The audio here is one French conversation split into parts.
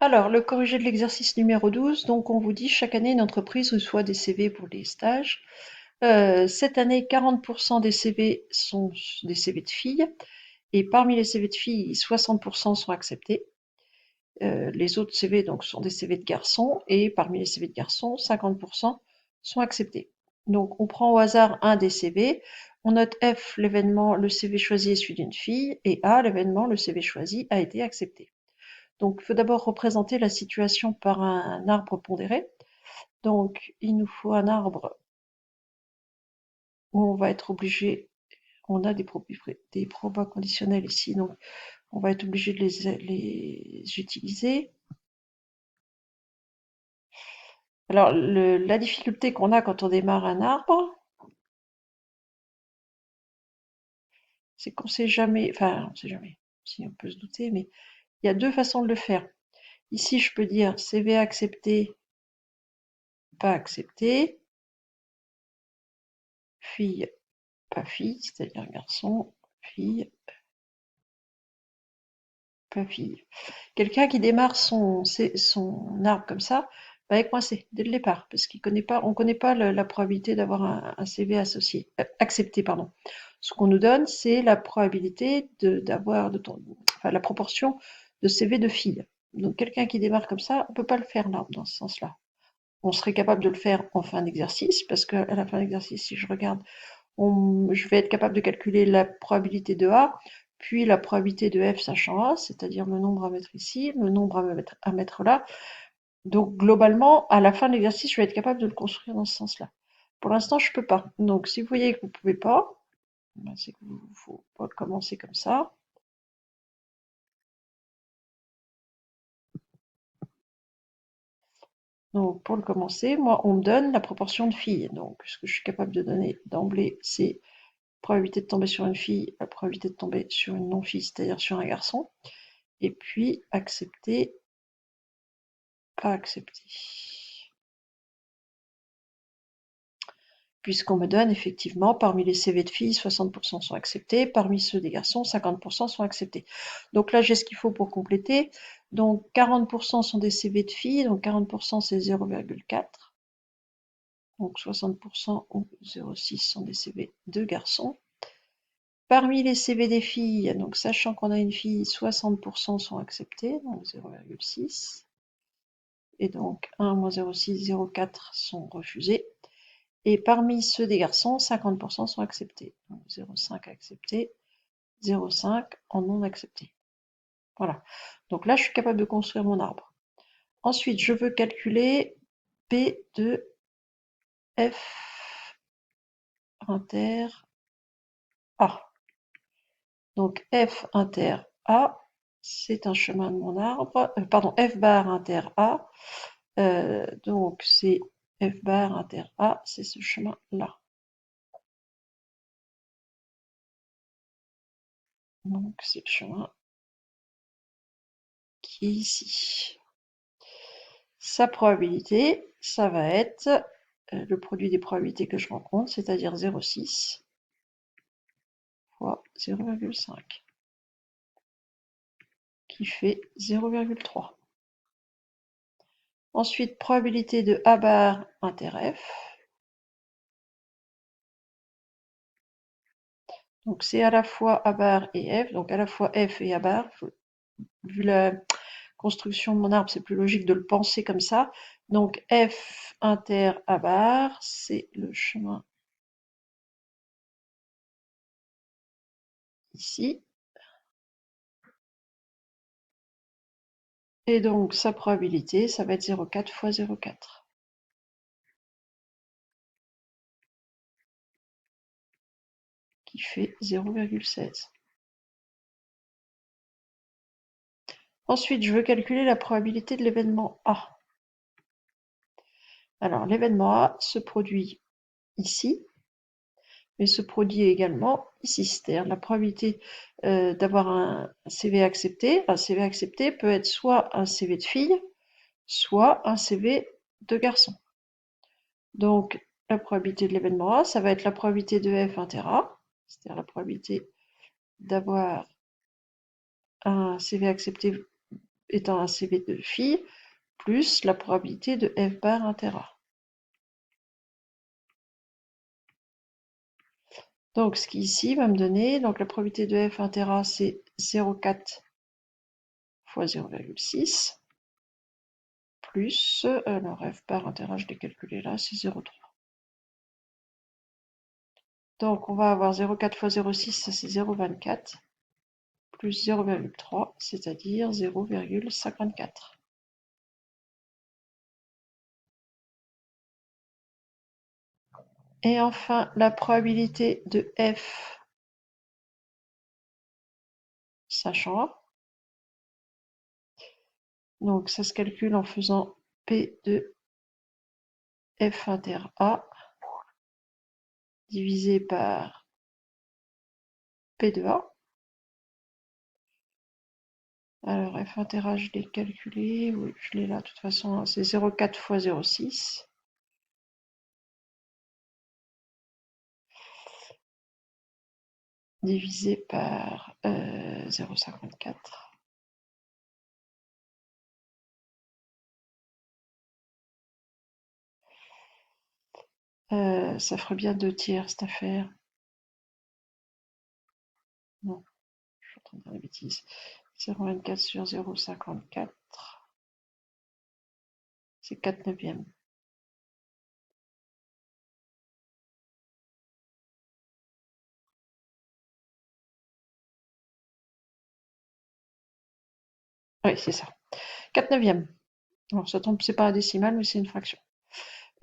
Alors, le corrigé de l'exercice numéro 12, donc on vous dit chaque année une entreprise reçoit des CV pour les stages. Cette année, 40% des CV sont des CV de filles, et parmi les CV de filles, 60% sont acceptés. Les autres CV donc sont des CV de garçons, et parmi les CV de garçons, 50% sont acceptés. Donc on prend au hasard un des CV, on note F, l'événement, le CV choisi est celui d'une fille, et A, l'événement, le CV choisi a été accepté. Donc, il faut d'abord représenter la situation par un arbre pondéré. Donc, il nous faut un arbre où on va être obligé, on a des probas conditionnels ici, donc on va être obligé de les utiliser. Alors, la difficulté qu'on a quand on démarre un arbre, c'est qu'on sait jamais, enfin, on sait jamais, si on peut se douter, mais il y a deux façons de le faire. Ici, je peux dire CV accepté, pas accepté, fille, pas fille, c'est-à-dire garçon, fille, pas fille. Quelqu'un qui démarre son arbre comme ça va être coincé dès le départ, parce on connaît pas la probabilité d'avoir un CV associé, accepté, pardon. Ce qu'on nous donne, c'est la probabilité enfin, la proportion de CV de filles. Donc quelqu'un qui démarre comme ça, on peut pas le faire là, dans ce sens-là. On serait capable de le faire en fin d'exercice, parce qu'à la fin d'exercice, si je regarde, je vais être capable de calculer la probabilité de A, puis la probabilité de F sachant A, c'est-à-dire le nombre à mettre ici, le nombre à mettre là. Donc globalement, à la fin de l'exercice, je vais être capable de le construire dans ce sens-là. Pour l'instant, je peux pas. Donc si vous voyez que vous pouvez pas, ben, c'est qu'il faut pas commencer comme ça. Donc pour le commencer, moi, on me donne la proportion de filles. Donc ce que je suis capable de donner d'emblée, c'est probabilité de tomber sur une fille, la probabilité de tomber sur une non-fille, c'est-à-dire sur un garçon. Et puis accepter, pas accepter. Puisqu'on me donne effectivement, parmi les CV de filles, 60% sont acceptés, parmi ceux des garçons, 50% sont acceptés. Donc là, j'ai ce qu'il faut pour compléter. Donc 40% sont des CV de filles, donc 40% c'est 0,4. Donc 60% ou 0,6 sont des CV de garçons. Parmi les CV des filles, donc sachant qu'on a une fille, 60% sont acceptés, donc 0,6. Et donc 1 moins 0,6, 0,4 sont refusés. Et parmi ceux des garçons, 50% sont acceptés. Donc 0,5 accepté, 0,5 en non accepté. Voilà. Donc là, je suis capable de construire mon arbre. Ensuite, je veux calculer P de F inter A. Donc F inter A, c'est un chemin de mon arbre. Pardon, F bar inter A. Donc c'est F bar inter A, c'est ce chemin-là. Donc c'est le chemin qui est ici. Sa probabilité, ça va être le produit des probabilités que je rencontre, c'est-à-dire 0,6 fois 0,5, qui fait 0,3. Ensuite, probabilité de A bar inter F. Donc c'est à la fois A bar et F, donc à la fois F et A bar. Vu la construction de mon arbre, c'est plus logique de le penser comme ça. Donc F inter A bar, c'est le chemin ici. Et donc sa probabilité, ça va être 0,4 fois 0,4. Qui fait 0,16. Ensuite, je veux calculer la probabilité de l'événement A. Alors, l'événement A se produit ici, mais se produit également ici. C'est-à-dire la probabilité d'avoir un CV accepté. Un CV accepté peut être soit un CV de fille, soit un CV de garçon. Donc, la probabilité de l'événement A, ça va être la probabilité de F inter A, c'est-à-dire la probabilité d'avoir un CV accepté étant un CV de fille, plus la probabilité de F bar inter A. Donc, ce qui ici va me donner, donc la probabilité de F inter A, c'est 0,4 fois 0,6, plus, alors F bar inter A, je l'ai calculé là, c'est 0,3. Donc, on va avoir 0,4 fois 0,6, ça c'est 0,24, plus 0,3, c'est-à-dire 0,54. Et enfin, la probabilité de F sachant A. Donc, ça se calcule en faisant P de F inter A divisé par P de A. Alors, F inter A, je l'ai calculé, oui, je l'ai là, de toute façon, hein, c'est 0,4 fois 0,6. Divisé par 0,54. Ça ferait bien 2 tiers cette affaire. Non, je suis en train de dire des bêtises. 0,24 sur 0,54, c'est 4 neuvièmes. Oui, c'est ça. 4 neuvièmes. Alors, ça tombe, c'est pas la décimale, mais c'est une fraction.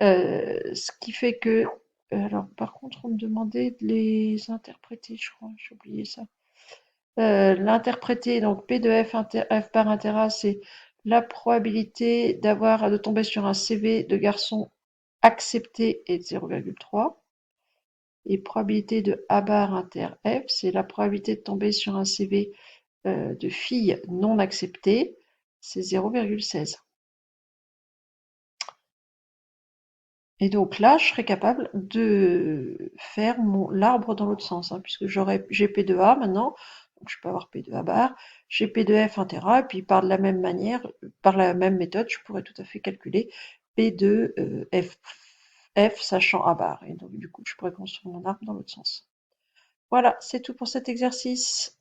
Ce qui fait que, alors par contre, on me demandait de les interpréter, je crois, j'ai oublié ça. L'interpréter, donc P de F par inter A, c'est la probabilité de tomber sur un CV de garçon accepté est de 0,3. Et probabilité de A bar inter F, c'est la probabilité de tomber sur un CV de fille non acceptée, c'est 0,16. Et donc là, je serais capable de faire l'arbre dans l'autre sens, hein, puisque j'ai P de A maintenant, donc je peux avoir P de A bar, j'ai P de F inter A, et puis par la même manière, par la même méthode, je pourrais tout à fait calculer P de F sachant A bar. Et donc du coup, je pourrais construire mon arbre dans l'autre sens. Voilà, c'est tout pour cet exercice.